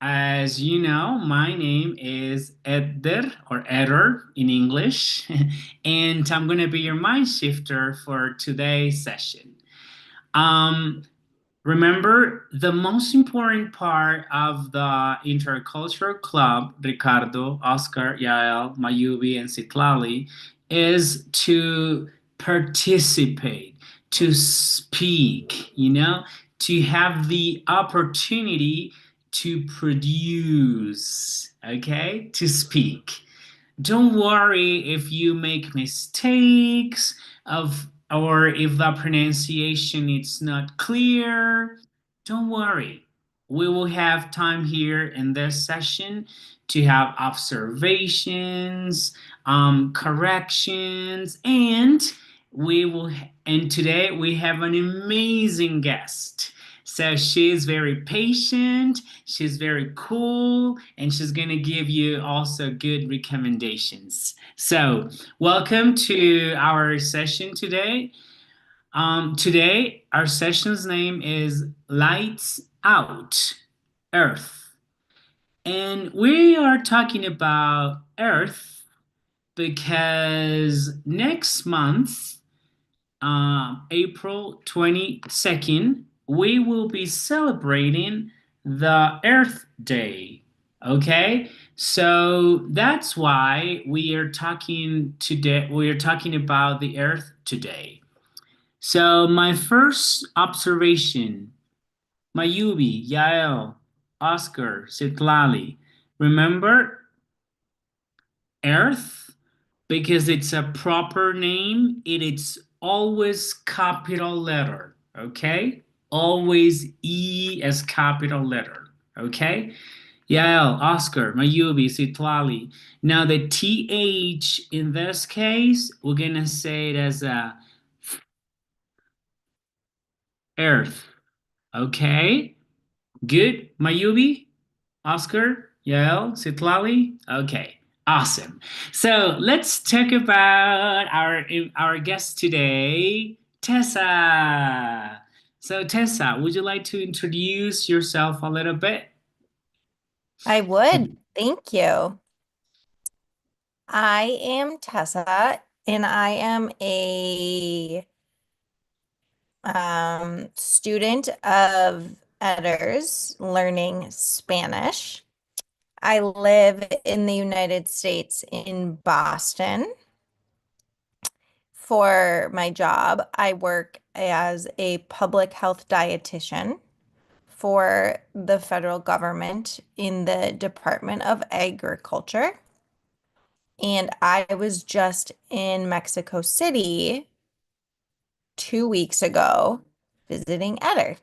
As you know, my name is Eder or Eder in English, and I'm going to be your mind shifter for today's session. Um, Remember, the most important part of the Intercultural Club, Ricardo, Oscar, Yael, Mayubi, and Citlali, is to participate, to speak, to have the opportunity to produce, okay, to speak. Don't worry if you make mistakes of or if the pronunciation is not clear. Don't worry. We will have time here in this session to have observations, corrections, and today we have an amazing guest. So she's very patient, she's very cool, and she's going to give you also good recommendations. So, welcome to our session today. Today, our session's name is Lights Out Earth. And we are talking about Earth because next month, April 22nd, we will be celebrating the Earth Day. Okay, so that's why we are talking today. We are talking about the Earth today. So, my first observation, Mayubi, Yael, Oscar, Sitlali, remember Earth, because it's a proper name, it's always capital letter, okay? Always E as capital letter, okay? Yael, Oscar, Mayubi, Sitlali. Now the TH in this case, we're gonna say it as a Earth, okay? Good, Mayubi? Oscar, Yael, Sitlali. Okay, awesome. So let's talk about our guest today, Tessa. So Tessa, would you like to introduce yourself a little bit? I would. Thank you. I am Tessa, and I am a student of Editors learning Spanish. I live in the United States in Boston. For my job, I work as a public health dietitian for the federal government in the Department of Agriculture. And I was just in Mexico City 2 weeks ago visiting Eder.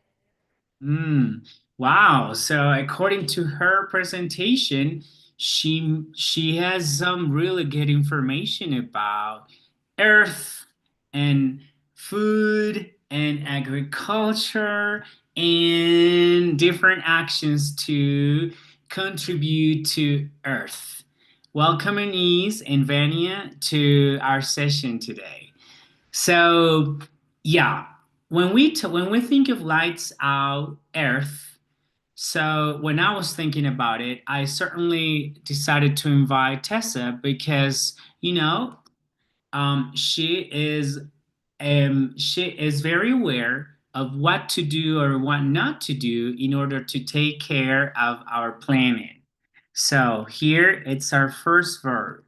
Mm, wow. So according to her presentation, she has some really good information about Earth and food and agriculture and different actions to contribute to Earth. Welcome Anise and Vania to our session today. So, yeah, when we think of lights out Earth, so when I was thinking about it, I certainly decided to invite Tessa because she is very aware of what to do or what not to do in order to take care of our planet. So here it's our first verb,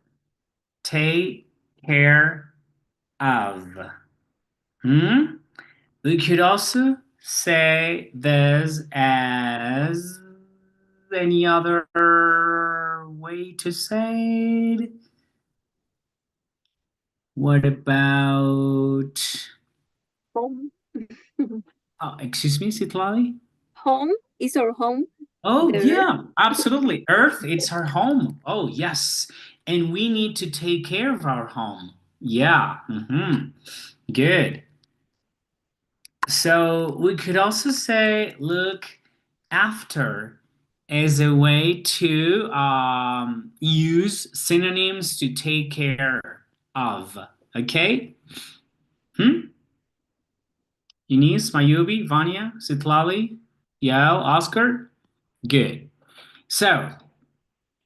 take care of. Hmm? We could also say this as any other way to say it. What about, Home. excuse me, Sitlali? Home is our home. Oh, The earth. yeah, absolutely. Earth, it's our home. Oh, yes. And we need to take care of our home. Yeah. Good. So we could also say look after as a way to use synonyms to take care of. Okay? Hmm? Eunice, Mayubi, Vanya, Sitlali, Yael, Oscar? Good. So,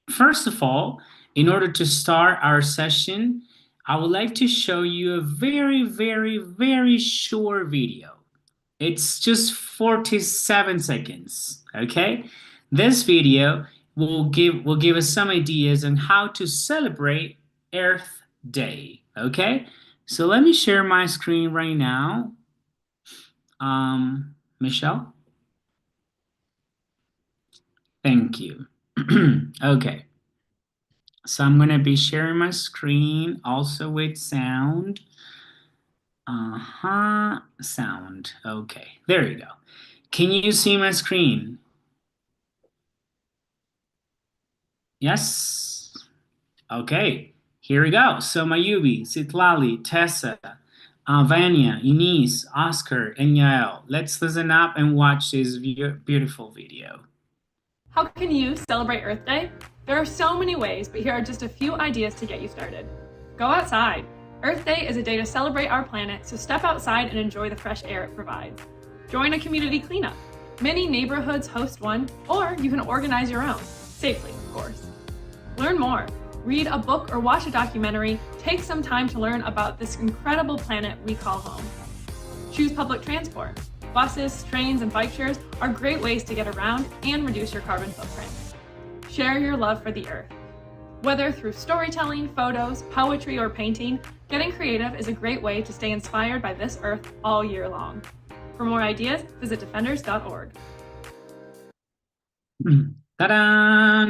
first of all, in order to start our session, I would like to show you a very, very, very short video. It's just 47 seconds, okay? This video will give us some ideas on how to celebrate Earth Day, okay? So let me share my screen right now. Michelle, thank you. Okay, so I'm gonna be sharing my screen also with sound. Sound. Okay, there you go. Can you see my screen? Yes? Okay, here we go. So Mayubi, Citlali, Tessa, Vanya, Inez, Oscar, and Yael. Let's listen up and watch this beautiful video. How can you celebrate Earth Day? There are so many ways, but here are just a few ideas to get you started. Go outside. Earth Day is a day to celebrate our planet, so step outside and enjoy the fresh air it provides. Join a community cleanup. Many neighborhoods host one, or you can organize your own, safely, of course. Learn more. Read a book or watch a documentary. Take some time to learn about this incredible planet we call home. Choose public transport. Buses, trains, and bike shares are great ways to get around and reduce your carbon footprint. Share your love for the earth. Whether through storytelling, photos, poetry, or painting, getting creative is a great way to stay inspired by this earth all year long. For more ideas, visit defenders.org. Ta-da!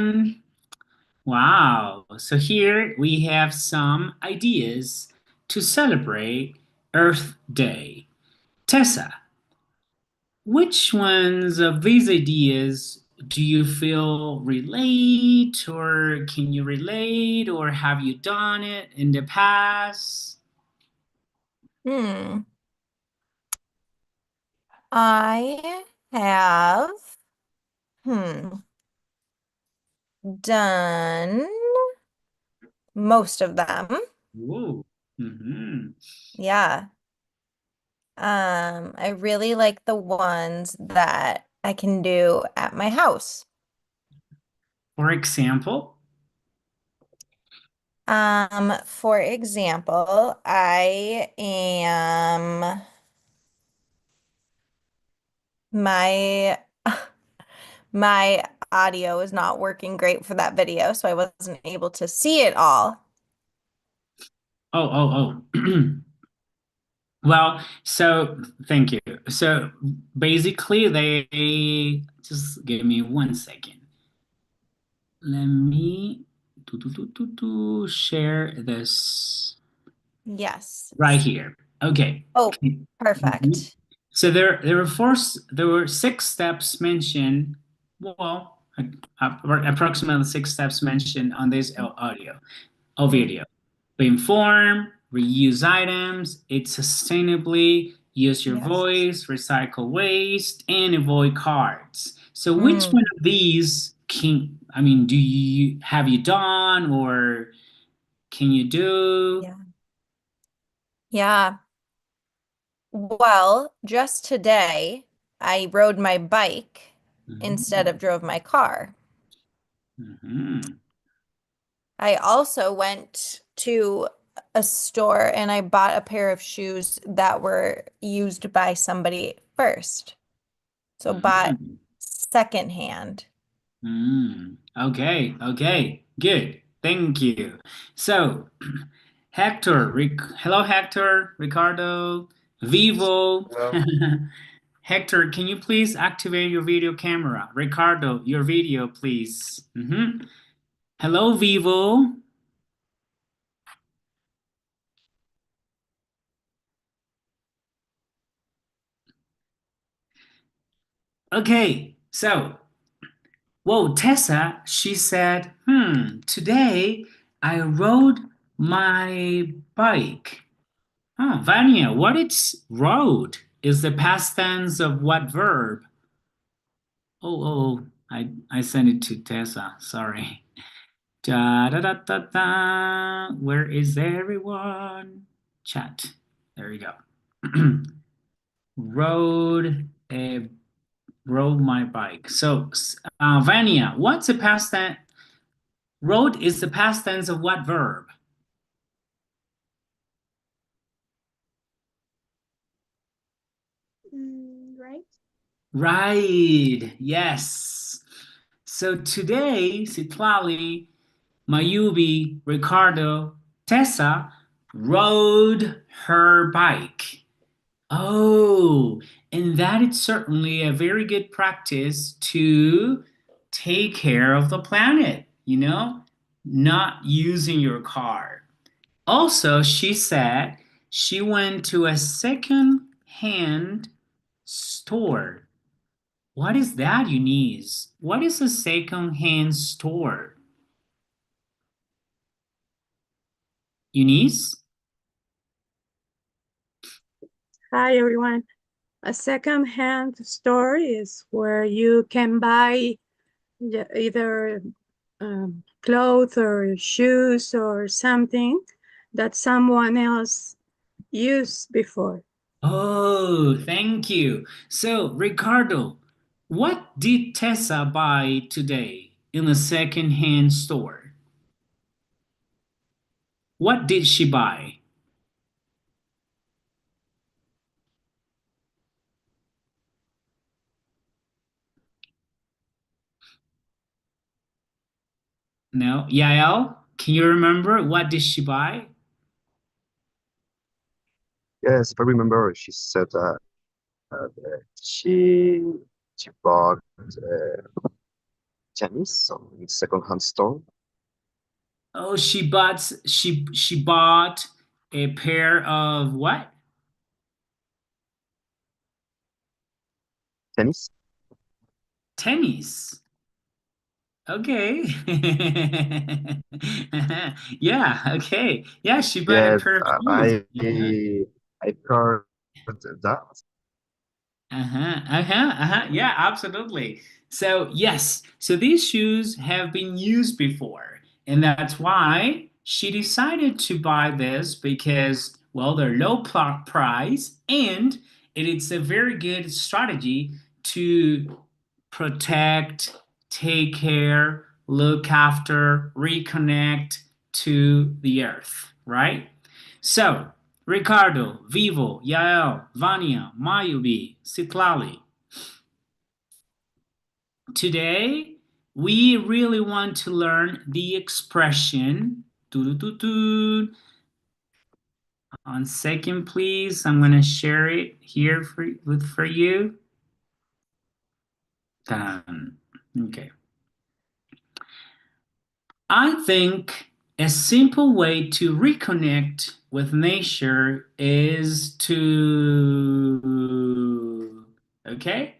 Wow. So here we have some ideas to celebrate Earth Day. Tessa, which ones of these ideas do you feel relate, or can you relate, or have you done it in the past? Hmm. I have done most of them. Ooh. Yeah. I really like the ones that I can do at my house. For example, For example, I am my my audio is not working great for that video, so I wasn't able to see it all. oh. Well, so thank you. So basically, they just give me 1 second. Let me share this Yes. right here. Okay. Oh, Mhm. perfect. So there were 6 steps mentioned. Well, approximately 6 steps mentioned on this audio or Mm, video. Be informed, reuse items, eat sustainably, use your yes. voice, recycle waste, and avoid cards. So which Mm, one of these do you have you done or can you do? yeah. Yeah. Well, just today, I rode my bike instead Mhm. of drove my car. Mhm. I also went to a store and I bought a pair of shoes that were used by somebody first. So bought Mhm. secondhand. Okay, good. Thank you. So, Hector, hello, Hector, Ricardo, Vivo. Hello. Hector, can you please activate your video camera? Ricardo, your video, please. Hello, Vivo. Okay, so, whoa, Tessa, she said, today I rode my bike. Oh, Vanya, what is rode? Is the past tense of what verb? I sent it to Tessa. Sorry. Da da da da da. Where is everyone? Chat. There you go. Rode a Rode my bike. So, Vania, what's the past tense? Rode is the past tense of what verb? Right. Ride. Yes. So today, Citlali, Mayubi, Ricardo, Tessa rode her bike. Oh, and that is certainly a very good practice to take care of the planet, not using your car. Also, she said she went to a second-hand store. What is that, Eunice? What is a second-hand store? Eunice? Hi, everyone. A second-hand store is where you can buy either clothes or shoes or something that someone else used before. Oh, thank you. So, Ricardo, what did Tessa buy today in a second-hand store? What did she buy? No? Yael, can you remember what did she buy? Yes, if I remember, she said that uh, she she bought tennis on second-hand store. Oh, she bought a pair of what? Tennis. Tennis. Okay. Yeah, okay. Yeah, she bought a Yes, pair of shoes. I heard that. Yeah, absolutely. So, yes, so these shoes have been used before, and that's why she decided to buy this because, well, they're low price and it is a very good strategy to protect, take care, look after, reconnect to the earth, right? So, Ricardo, Vivo, Yael, Vania, Mayubi, Sitlali. Today, we really want to learn the expression. On second, please. I'm going to share it here for you. Okay. I think a simple way to reconnect with nature is to. Okay?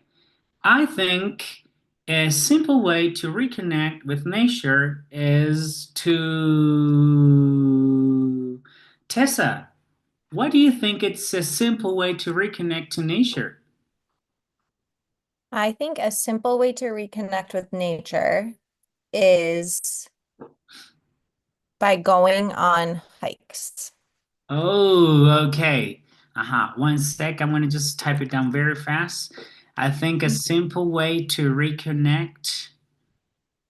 I think a simple way to reconnect with nature is to. Tessa, what do you think it's a simple way to reconnect to nature? I think a simple way to reconnect with nature is by going on hikes. Oh, okay. One sec. I'm going to just type it down very fast. I think a simple way to reconnect,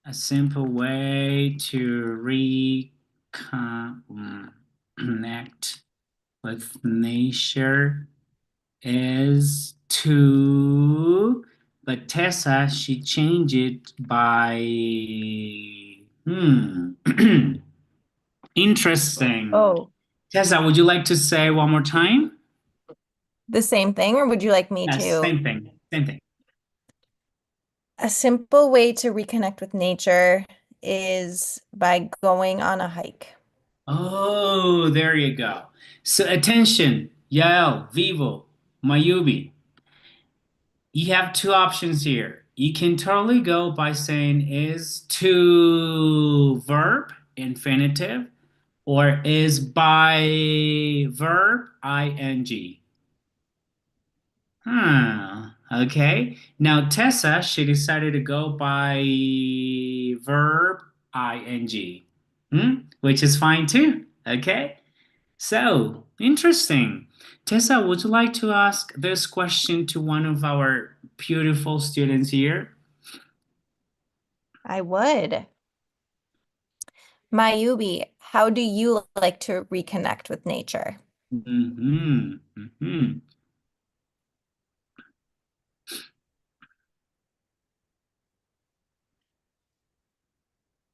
a simple way to reconnect with nature is to, but Tessa, she changed it by, interesting. Oh, Tessa, would you like to say one more time? the same thing, or would you like me Yes, to? same thing. Same thing. A simple way to reconnect with nature is by going on a hike. Oh, there you go. So attention, Yael, Vivo, Mayubi. You have two options here. You can totally go by saying is to verb, infinitive, or is by verb, ing. Okay. Now Tessa, she decided to go by verb ing. Which is fine too. Okay. So Interesting. Tessa, would you like to ask this question to one of our beautiful students here? I would. Mayubi, how do you like to reconnect with nature? Mm-hmm. Mm-hmm.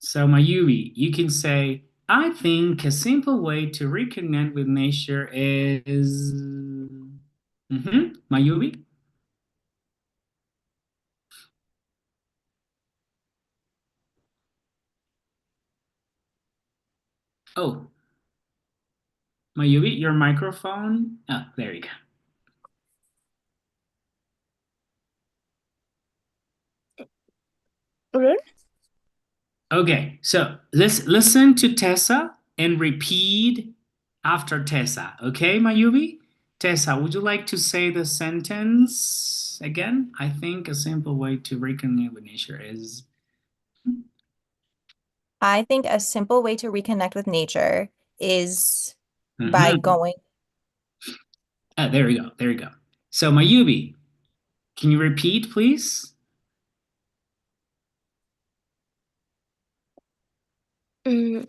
So, Mayubi, you can say, I think a simple way to reconnect with nature is. Mayubi? Oh, Mayubi, your microphone. Oh, there you go. Really? Okay, so let's listen to Tessa and repeat after Tessa. Okay, Mayubi? Tessa, would you like to say the sentence again? I think a simple way to reconnect with nature is. I think a simple way to reconnect with nature is by Mhm. going. Ah, there we go. There you go. So, Mayubi, can you repeat, please? Mm,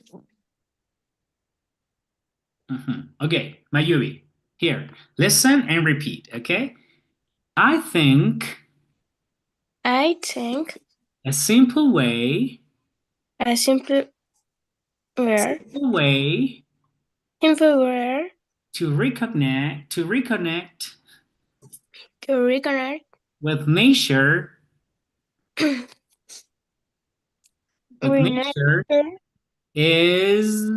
Okay, Mayubi, here, listen and repeat, okay? I think I think a simple way, a simple way simple way to reconnect to reconnect with nature, with with nature nature is.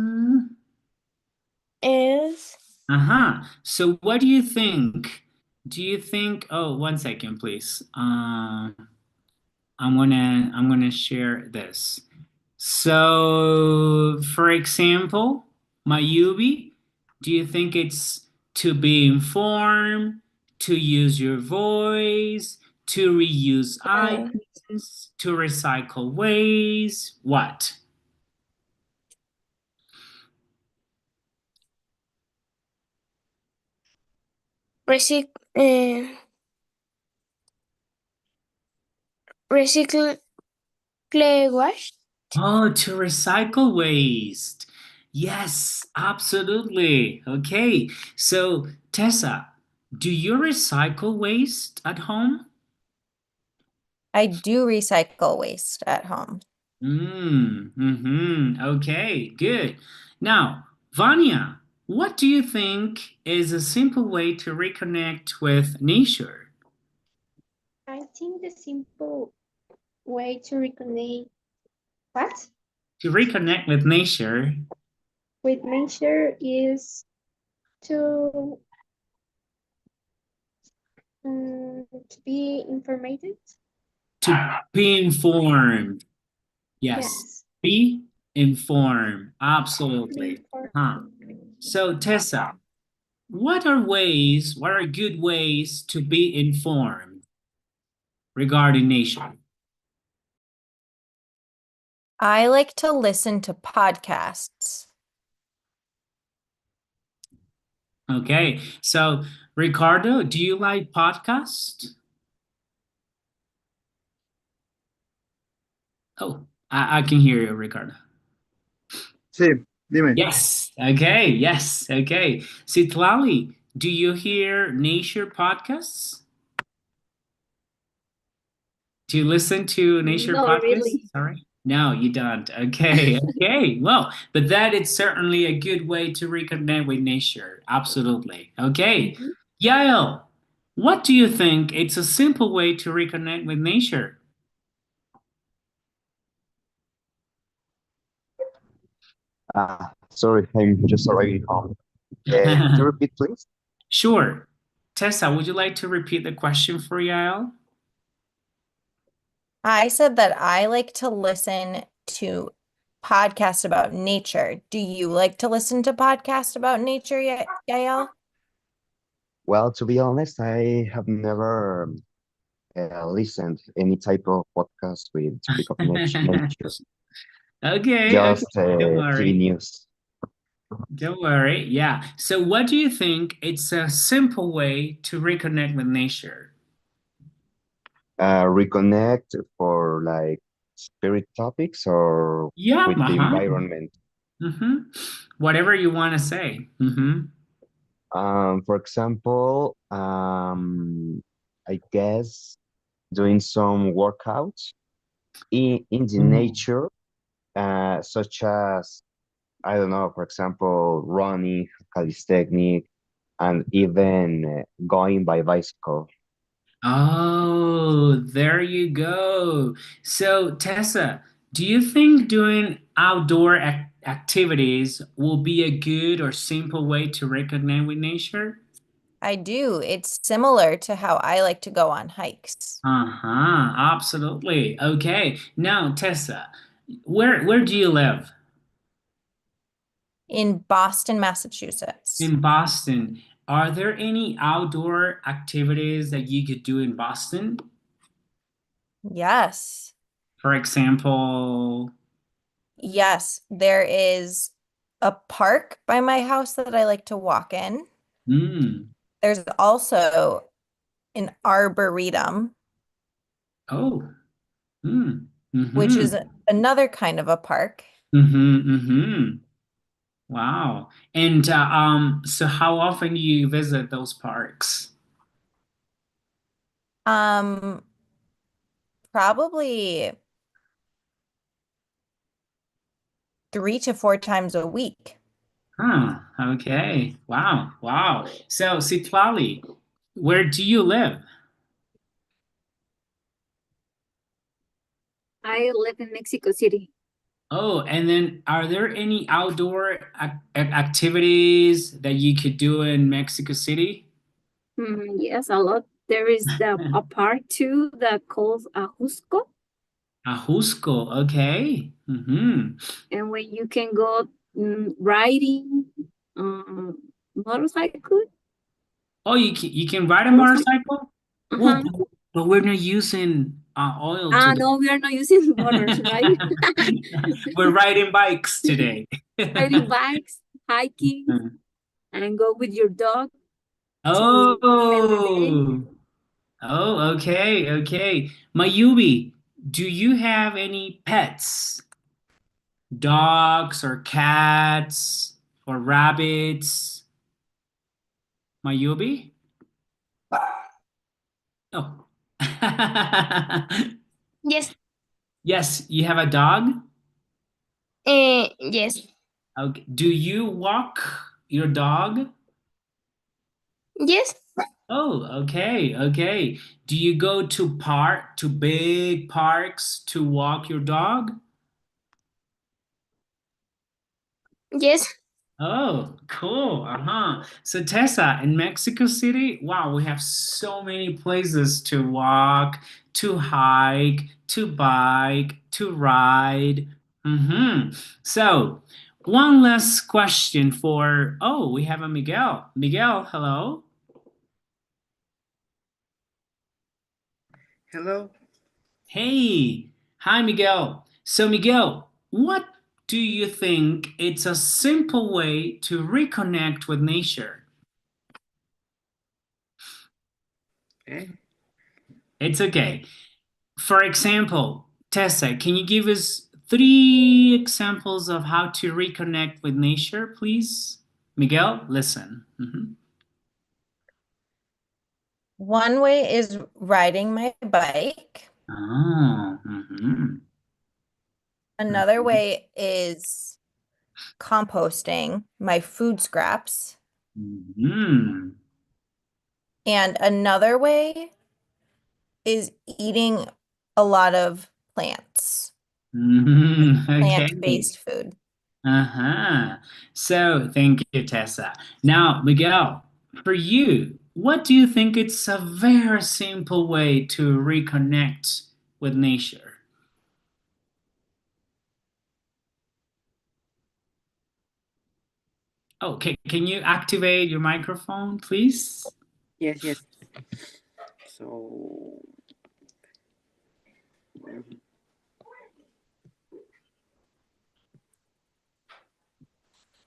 is So what do you think? Do you think, oh, one second, please. I'm gonna share this. So, for example, Mayubi, do you think it's to be informed, to use your voice, to reuse uh, items, to recycle waste? What? recyc recycle waste. Oh, to recycle waste. Yes, absolutely. Okay. So, Tessa, do you recycle waste at home? I do recycle waste at home. Okay, good. Now, Vanya, what do you think is a simple way to reconnect with nature? I think the simple way to reconnect what? To reconnect with nature, With nature is to to be informated. to be informed. Yes, Yes, be informed. be Absolutely. informed. Huh. So, Tessa, what are good ways to be informed regarding nature? I like to listen to podcasts. Okay, so Ricardo, do you like podcasts? Oh, I can hear you, Ricardo. Sí, dime. Yes. Okay. Yes. Okay. Citlali, do you hear nature podcasts? Do you listen to nature Not podcasts? really. Sorry. No, you don't. Okay. Okay. Well, but that is certainly a good way to reconnect with nature. Absolutely. Okay. Mhm. Yael, what do you think? It's a simple way to reconnect with nature. Sorry, I'm just arriving home. Could you repeat, please? Sure. Tessa, would you like to repeat the question for Yael? I said that I like to listen to podcasts about nature. Do you like to listen to podcasts about nature yet, Yael? Well, to be honest, I have never listened any type of podcast with topic of nature, Okay, okay, just don't TV worry. news. Don't worry. Yeah. So, what do you think? It's a simple way to reconnect with nature. Reconnect for like spirit topics or Yeah. with the environment. Whatever you want to say. For example, I guess doing some workouts in the Oh. nature, such as, I don't know, for example, running, calisthenics, and even going by bicycle. Oh, there you go. So, Tessa, do you think doing outdoor activities will be a good or simple way to reconnect with nature? I do. It's similar to how I like to go on hikes. Uh-huh, absolutely. Okay. Now, Tessa, where do you live? In Boston, Massachusetts. In Boston. Are there any outdoor activities that you could do in Boston? Yes. For example, Yes, there is a park by my house that I like to walk in. hmm. There's also an arboretum, Oh, hmm. which Mm-hmm. is another kind of a park. Mm-hmm. Mm-hmm. Wow. And so how often do you visit those parks? Um, Probably 3 to 4 times a week. Huh. Okay. Wow. Wow. So, Sitlali, where do you live? I live in Mexico City. Oh, and then are there any outdoor activities that you could do in Mexico City? Yes, a lot. There is a park too that calls Ajusco, Ajusco, okay. Mm-hmm. and when you can go riding um, motorcycle. Oh, you can ride a Motorcycle. motorcycle? Well, Uh-huh. but we're not using oil today. No, we are not using motors, right? We're riding bikes today. Riding bikes, hiking, and go with your dog to spend the day. Oh, oh, okay, okay. Mayubi, do you have any pets? Dogs or cats or rabbits? Mayubi? Oh. Yes. Yes, you have a dog? Yes. Okay. Do you walk your dog? Yes. Oh, okay, okay. Do you go to big parks to walk your dog? Yes. Oh, cool. Uh-huh. So Tessa, in Mexico City, wow, we have so many places to walk, to hike, to bike, to ride. Mm-hmm. So, one last question for, oh, we have a Miguel. Miguel, hello. Hello. Hey, hi, Miguel. So, Miguel, what do you think it's a simple way to reconnect with nature? Okay. It's okay. For example, Tessa, can you give us 3 examples of how to reconnect with nature, please? Miguel, listen. One way is riding my bike. Oh, Another way is composting my food scraps. mhm. And another way is eating a lot of plants, Okay. plant-based food. Uh-huh. So thank you, Tessa. Now, Miguel, for you, what do you think it's a very simple way to reconnect with nature? Okay, can you activate your microphone, please? Yes, yes. So,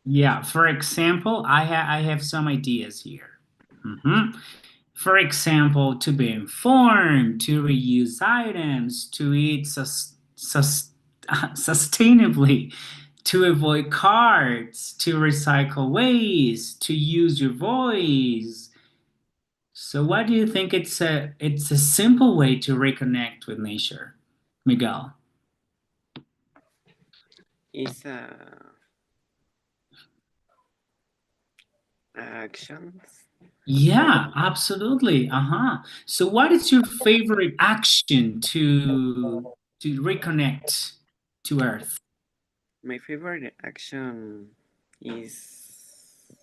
Yeah, for example, I have some ideas here. Mhm. For example, to be informed, to reuse items, to eat sustainably, to avoid cards, to recycle waste, to use your voice. So why do you think it's a simple way to reconnect with nature, Miguel? Is actions. Yeah, absolutely. Uh-huh. So what is your favorite action to reconnect to Earth? My favorite action is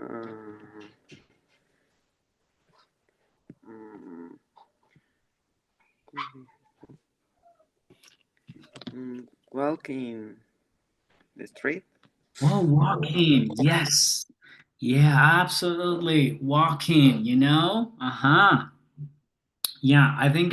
uh, mm, walking the street. Well, walking. Yes. Yeah, absolutely. Walking, Uh-huh. Yeah, I think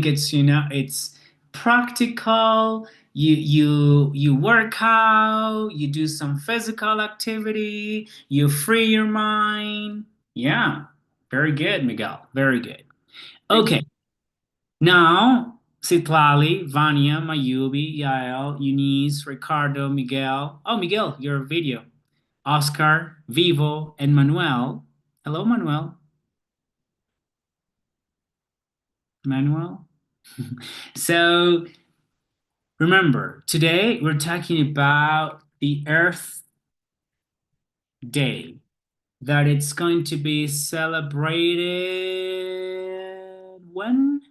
it's practical. You work out, you do some physical activity, you free your mind. Yeah. Very good, Miguel. Very good. Thank you. Okay. Now, Citlali, Vania, Mayubi, Yael, Eunice, Ricardo, Miguel. Oh, Miguel, your video. Oscar, Vivo, and Manuel. Hello, Manuel. Manuel. So remember, today we're talking about the Earth Day, that it's going to be celebrated when?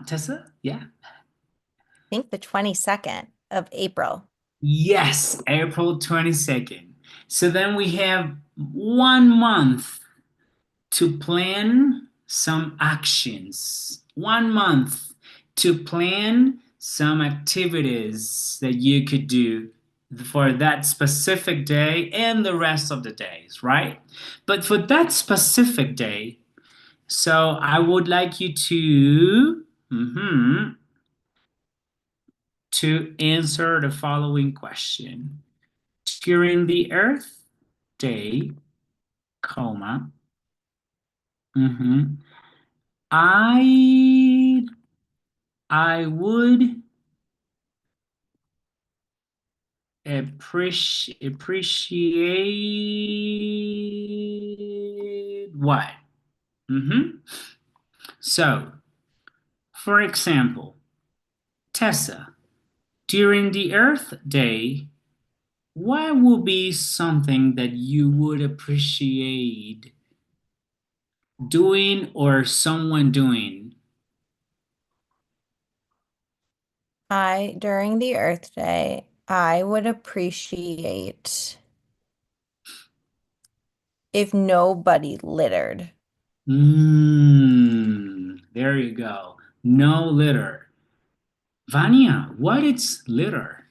Tessa? Yeah. I think the 22nd of April. Yes, April 22nd. So then we have 1 month to plan some actions. 1 month to plan some activities that you could do for that specific day and the rest of the days, right? But for that specific day, so I would like you to answer the following question. During the Earth Day, comma, mhm, I I would appreciate what? So, for example, Tessa, during the Earth Day, what would be something that you would appreciate doing or someone doing? During the Earth Day, I would appreciate if nobody littered. There you go. No litter. Vania, what is litter?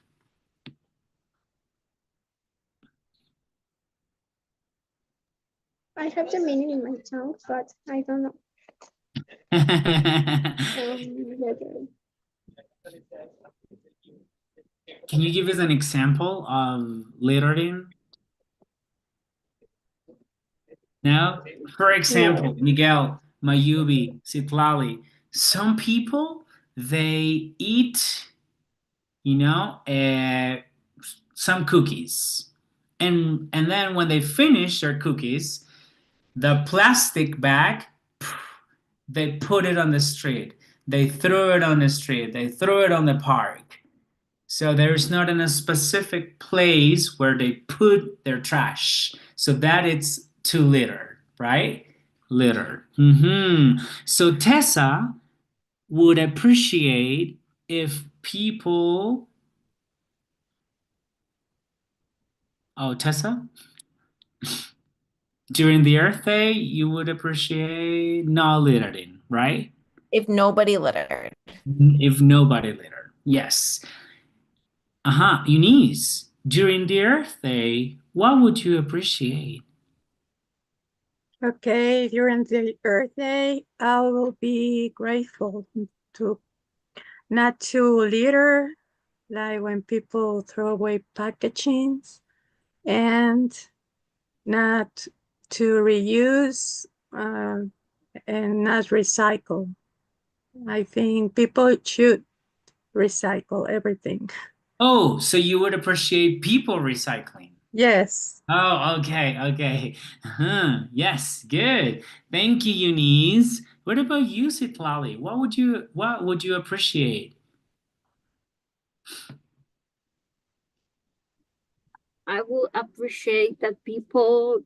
I have the meaning in my tongue, but I don't know. Whether Can you give us an example of littering? No? For example, no. Miguel, Mayubi, Citlali, some people, they eat, some cookies. And then when they finish their cookies, the plastic bag, they put it on the street. They threw it on the street. They threw it on the park. So there's not in a specific place where they put their trash. So that it's to litter, right? Litter. So Tessa would appreciate if people. Oh, Tessa? During the Earth Day, you would appreciate not littering, right? If nobody littered. If nobody littered. Yes. Eunice, during the Earth Day, what would you appreciate? Okay, during the Earth Day, I will be grateful to not to litter, like when people throw away packaging, and not to reuse and not recycle. I think people should recycle everything. Oh, so you would appreciate people recycling. Yes. Oh, okay, okay. Yes, good. Thank you, Eunice. What about you, Citlali? What would you appreciate? I would appreciate that people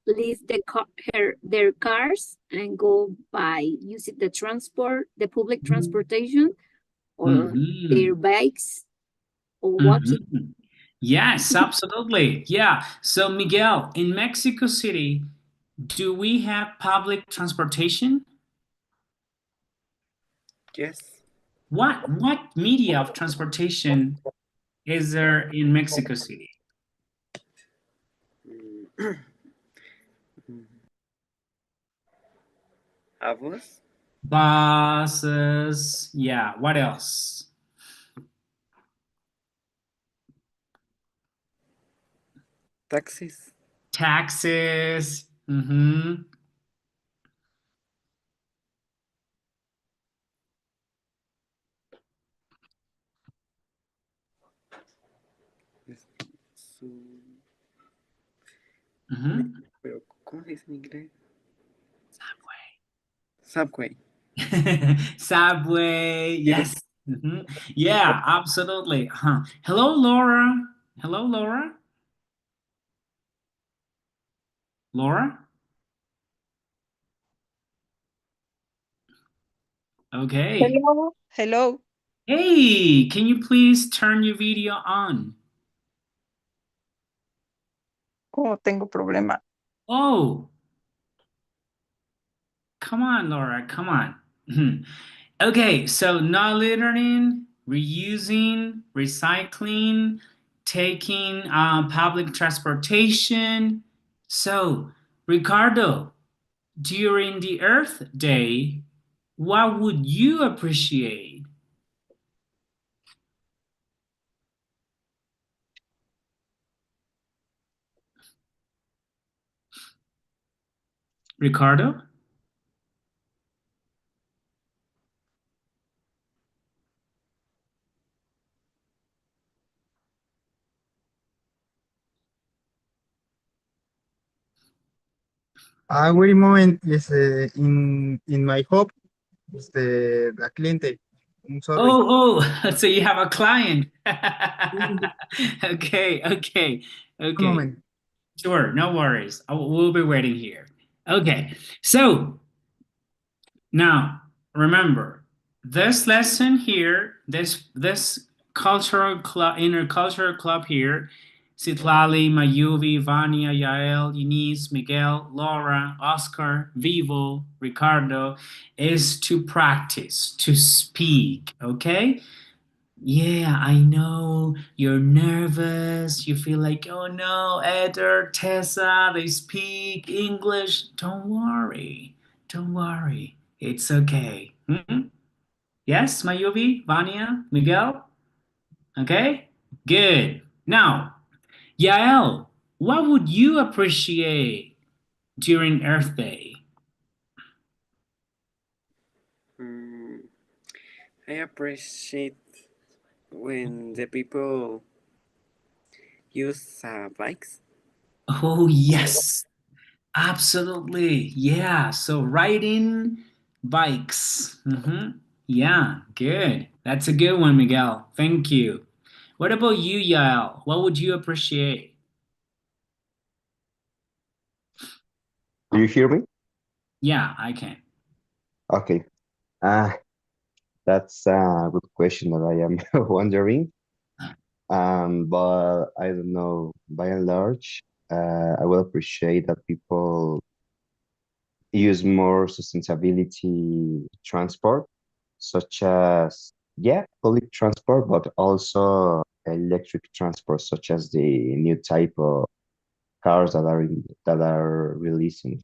leave their cars and go by using the public transportation, or their Mm-hmm. bikes, or walking. Mm-hmm. Yes, absolutely. Yeah. So, Miguel, in Mexico City, do we have public transportation? Yes. What media of transportation is there in Mexico City? Mm, mm, Avos, Buses. Yeah. What else? taxis. Taxes. Mm-hmm. Su- Mm-hmm. Pero, ¿cómo se dice en inglés? Subway. Subway. Subway. Yes. Yes. Mhm. Yeah, absolutely. Hello, Laura. Hello, Laura. Laura? Okay. Hello, hello. Hey, can you please turn your video on? Oh, tengo problema. Oh, come on, Laura. Come on. Okay, so not littering, reusing, recycling, taking public transportation. So, Ricardo, during the Earth Day, what would you appreciate? Ricardo? Wait a moment, in my home, la cliente. I'm sorry. Oh, so you have a client. One Okay, okay, okay. moment. Sure, no worries. We'll be waiting here. Okay, so now remember this lesson here, this cultural club, intercultural club here, Citlali, Mayuvi, Vania, Yael, Eunice, Miguel, Laura, Oscar, Vivo, Ricardo, is to practice, to speak, okay? Yeah, I know you're nervous. You feel like, oh no, Eder, Tessa, they speak English. Don't worry. Don't worry. It's okay. Yes, Mayuvi, Vania, Miguel? Okay? Good. Now, Yael, what would you appreciate during Earth Day? Mm, I appreciate when the people use bikes. Oh, yes. Absolutely. Yeah. So riding bikes. Yeah, good. That's a good one, Miguel. Thank you. What about you, Yael? What would you appreciate? Do you hear me? Yeah, I can. Okay. Ah, that's a good question that I am wondering. But I don't know. By and large, I will appreciate that people use more sustainability transport, such as, yeah, public transport, but also electric transport, such as the new type of cars that are releasing.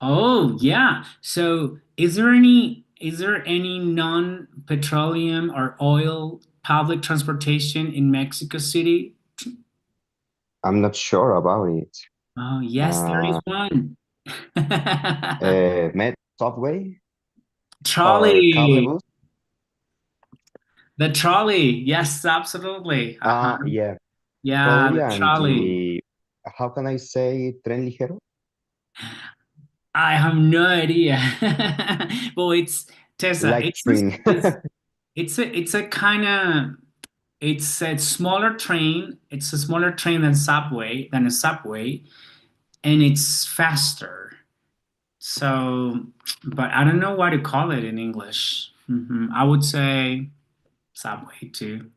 Oh, yeah. So, is there any is there any non-petroleum or oil public transportation in Mexico City? I'm not sure about it. Oh, yes, there is Uh, one. Met subway or cable Trolley. bus? The trolley. Yes, absolutely. Yeah, Yeah, trolley the and trolley. how can I say tren ligero? I have no idea. Well, it's Tessa. Like train. It's a kind of it's a smaller train. It's a smaller train than a subway, and it's faster. So, but I don't know what to call it in English. I would say subway too,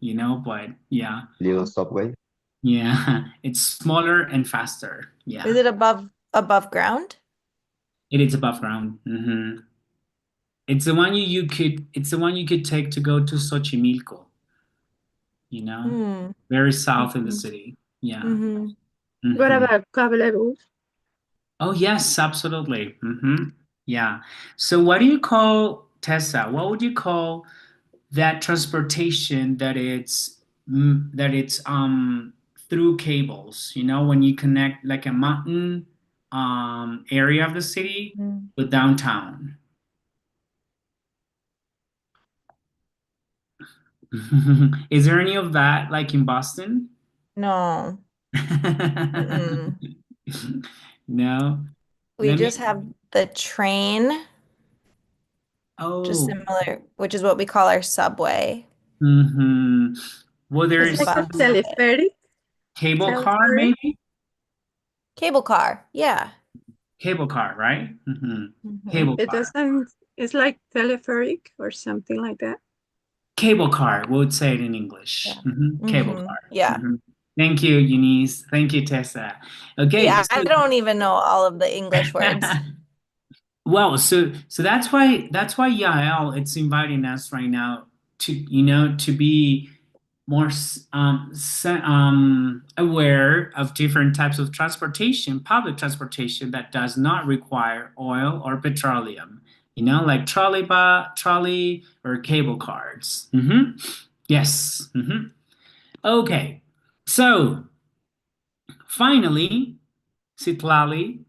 but yeah. Little subway. Yeah, it's smaller and faster. Is Yeah, it above ground? it is above ground. It's the one it's the one you could take to go to Xochimilco, you know, Hmm. very south in the Mhm. city. Yeah. Mhm. What hmm about cable bus? Oh, yes, absolutely. Yeah. So what do you call Tessa? What would you call that transportation that it's through cables, when you connect like a mountain area of the city Mm. with downtown? Is there any of that like in Boston? No. Mm-mm. No. We Let me. just have the train, just Oh. similar, which is what we call our subway. hmm Well, It's It's there's like a bus. telepheric. cable car, Telepheric. maybe? Cable car. Yeah. Cable car, right? Hmm. Cable It car. doesn't. It's like telepheric or something like that. Cable car, we would say it in English. Yeah. Cable Hmm. car. Yeah. Thank you, Eunice. Thank you, Tessa. Okay, Yeah, I don't even know all of the English words. well, so that's why Yael it's inviting us right now to be more aware of different types of transportation, public transportation that does not require oil or petroleum. Like trolley or cable cars. Yes. Okay. So finally, Sitlali,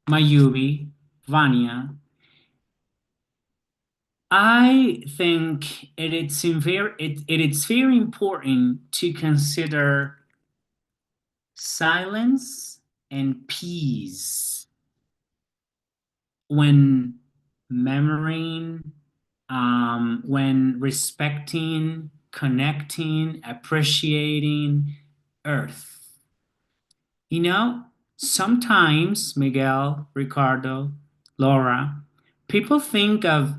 Mayubi, Vanya, I think it is very important to consider silence and peace when memorying, when respecting, connecting, appreciating Earth. Sometimes, Miguel, Ricardo, Laura, people think of,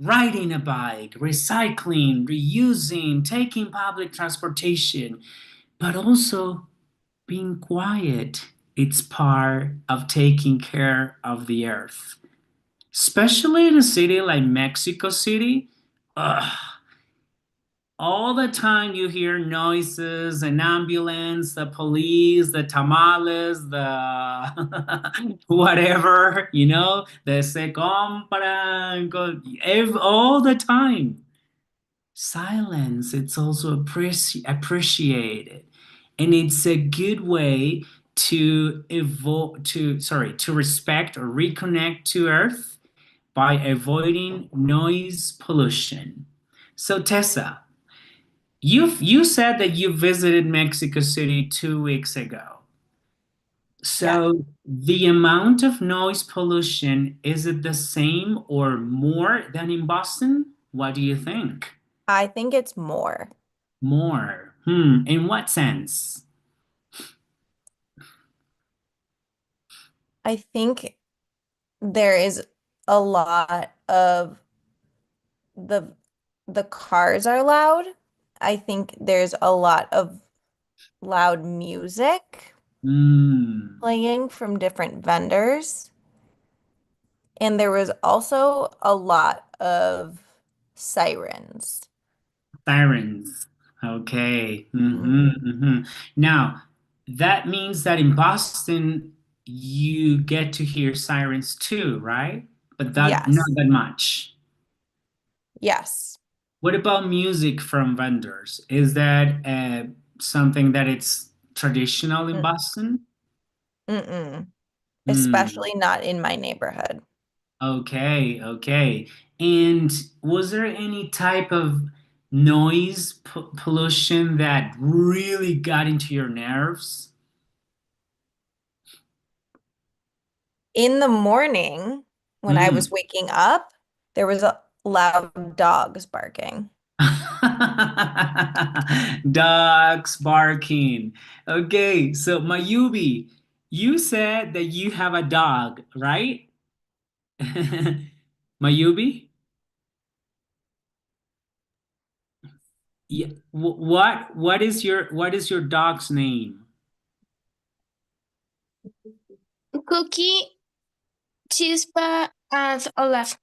riding a bike, recycling, reusing, taking public transportation, but also being quiet. It's part of taking care of the earth. Especially in a city like Mexico City. Ugh, all the time you hear noises, an ambulance, the police, the tamales, the whatever, the se compran, all the time. Silence, it's also appreciated. And it's a good way to to respect or reconnect to Earth by avoiding noise pollution. So Tessa, you said that you visited Mexico City 2 weeks ago. Yeah. So the amount of noise pollution, is it the same or more than in Boston? What do you think? I think it's more. More. In what sense? I think there is a lot of the the cars are loud. I think there's a lot of loud music Hmm. playing from different vendors. And there was also a lot of sirens. Sirens. Okay. Mhm. Now, that means that in Boston, you get to hear sirens too, right? But that not Yes. that much. Yes. What about music from vendors? Is that something that it's traditional in Mm, Boston? Mm-mm. Hmm. Especially not in my neighborhood. Okay, okay. And was there any type of noise pollution that really got into your nerves? In the morning, when I Hmm. was waking up, there was a loud dogs barking. Dogs barking. Okay, so Mayubi, you said that you have a dog, right? Mayubi? Yeah. What is your dog's name? Cookie, Chispa, and Olaf.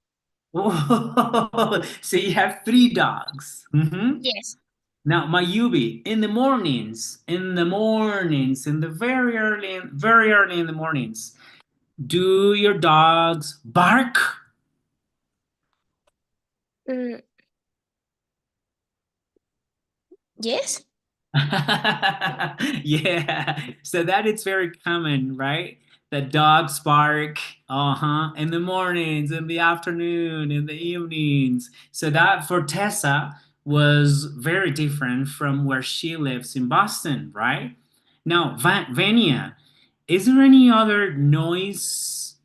Oh, so you have three dogs. Yes. Now, Mayubi, in the very early in the mornings, do your dogs bark? Mm, yes. Yeah, so that it's very common, right? The dogs bark, in the mornings, in the afternoon, in the evenings. So that for Tessa was very different from where she lives in Boston, right? Now, Vania, is there any other noise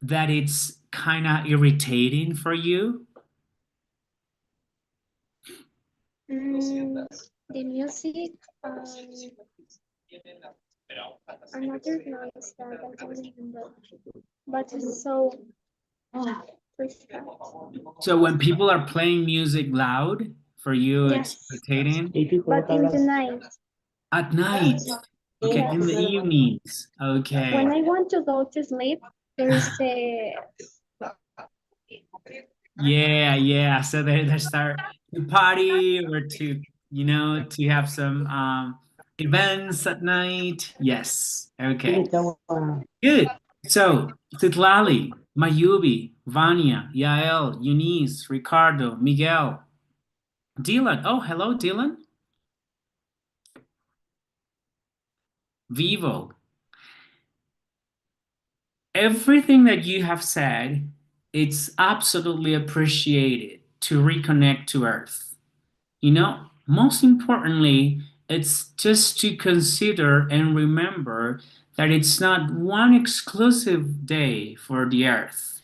that it's kind of irritating for you? The music, another noise that I don't remember, but it's so prescribed. So when people are playing music loud, for you it's Yes, irritating? but in the night, At night. Okay, in the yes. evenings. Okay. When I want to go to sleep, there is a Yeah, yeah. So they start to party or to have some events at night. Yes. Okay. Good. So Citlali, Mayubi, Vanya, Yael, Eunice, Ricardo, Miguel, Dylan. Oh, hello, Dylan. Vivo. Everything that you have said, it's absolutely appreciated to reconnect to Earth. Most importantly, it's just to consider and remember that it's not one exclusive day for the Earth.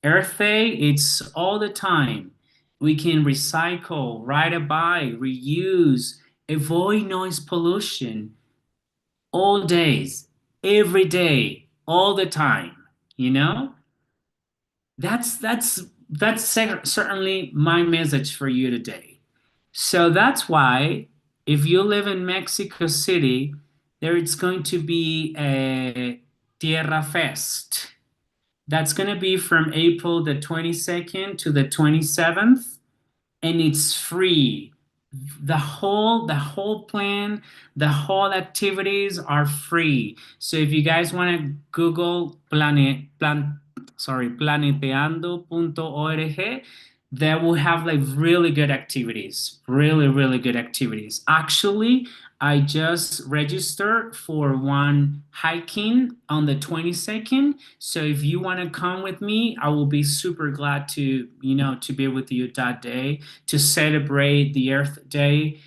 Earth Day, it's all the time. We can recycle, ride a bike, reuse, avoid noise pollution all days, every day, all the time. You know, that's certainly my message for you today. So that's why if you live in Mexico City, there it's going to be a Tierra Fest. That's going to be from April the 22nd to the 27th, and it's free. The whole plan, the whole activities are free. So if you guys want to Google planeteando.org, they will have like really good activities, really, really good activities. Actually, I just registered for one hiking on the 22nd. So if you want to come with me, I will be super glad to be with you that day to celebrate the Earth Day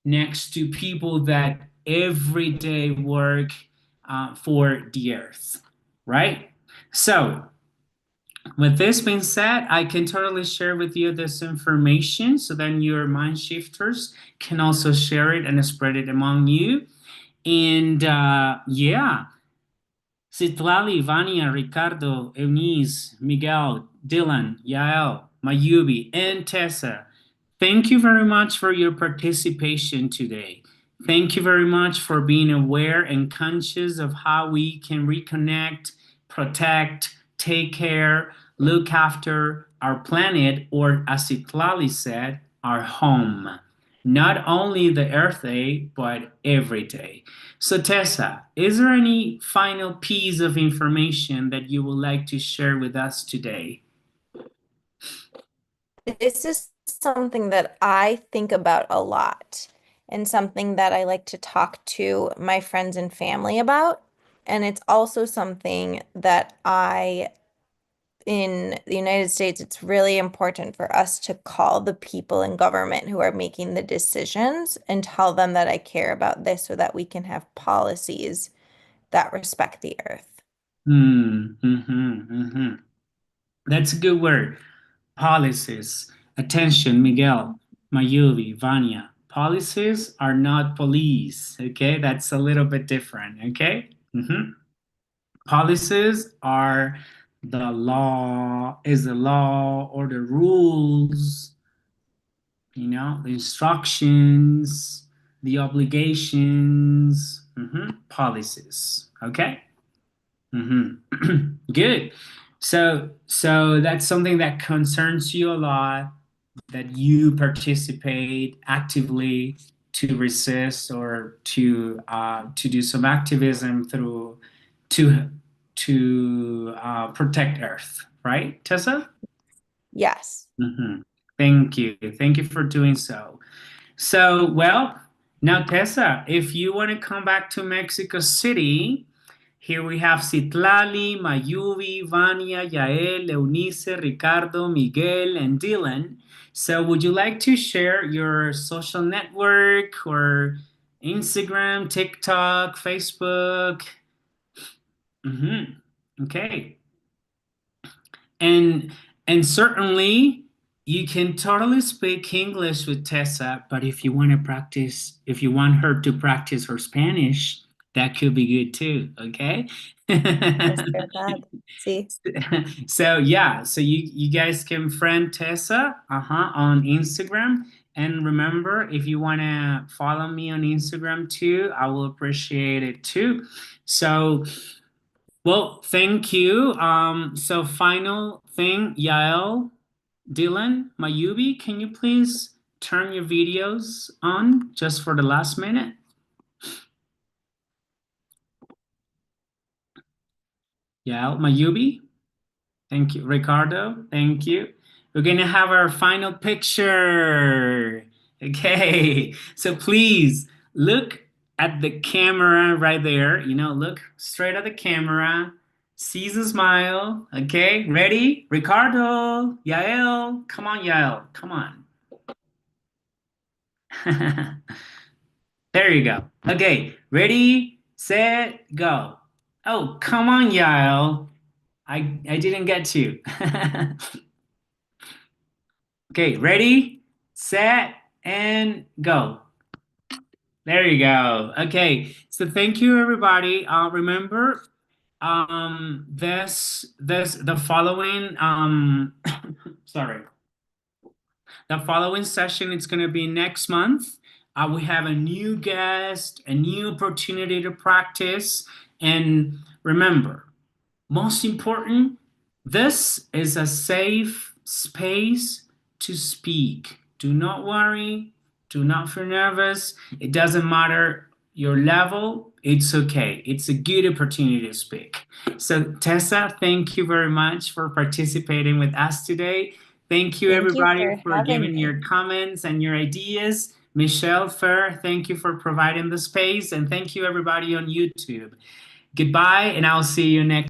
next to people that every day work for the Earth, right? So, with this being said, I can totally share with you this information so then your mind shifters can also share it and spread it among you. And yeah, Citlali, Vania, Ricardo, Eunice, Miguel, Dylan, Yael, Mayubi, and Tessa, thank you very much for your participation today. Thank you very much for being aware and conscious of how we can reconnect, protect, take care, look after our planet, or as Citlali said, our home. Not only the Earth Day, but every day. So, Tessa, is there any final piece of information that you would like to share with us today? This is something that I think about a lot and something that I like to talk to my friends and family about. And it's also something that in the United States, it's really important for us to call the people in government who are making the decisions and tell them that I care about this so that we can have policies that respect the earth. That's a good word. Policies. Attention, Miguel, Mayuvi, Vanya. Policies are not police. Okay, that's a little bit different. Okay. Policies are the law, is the law or the rules, the instructions, the obligations, policies. Okay. Good. So that's something that concerns you a lot, that you participate actively to resist or to do some activism through to protect Earth, right, Tessa? Yes. Thank you. Thank you for doing so. So, well, now Tessa, if you want to come back to Mexico City, here we have Citlali, Mayuvi, Vania, Yael, Eunice, Ricardo, Miguel, and Dylan. So would you like to share your social network or Instagram, TikTok, Facebook? Okay. And certainly you can totally speak English with Tessa, but if you want to practice, if you want her to practice her Spanish, that could be good too, okay? That's verdad. Sí. So yeah, so you guys can friend Tessa on Instagram. And remember, if you want to follow me on Instagram too, I will appreciate it too. So well, thank you. So final thing, Yael, Dylan, Mayubi, can you please turn your videos on just for the last minute? Yael, Mayubi, thank you. Ricardo, thank you. We're gonna have our final picture. Okay, so please look at the camera right there. Look straight at the camera. Sees a smile. Okay, ready? Ricardo, Yael, come on, Yael, come on. There you go. Okay, ready, set, go. Oh, come on, Yael. I didn't get you. Okay, ready, set, and go. There you go. Okay, so thank you, everybody. Remember, the following sorry, the following session is going to be next month. We have a new guest, a new opportunity to practice, and remember, most important, this is a safe space to speak. Do not worry. Do not feel nervous. It doesn't matter your level. It's okay. It's a good opportunity to speak. So, Tessa, thank you very much for participating with us today. Thank you, Thank you everybody, for for having giving me. your comments and your ideas. Michelle Fer, thank you for providing the space. And thank you, everybody on YouTube. Goodbye, and I'll see you next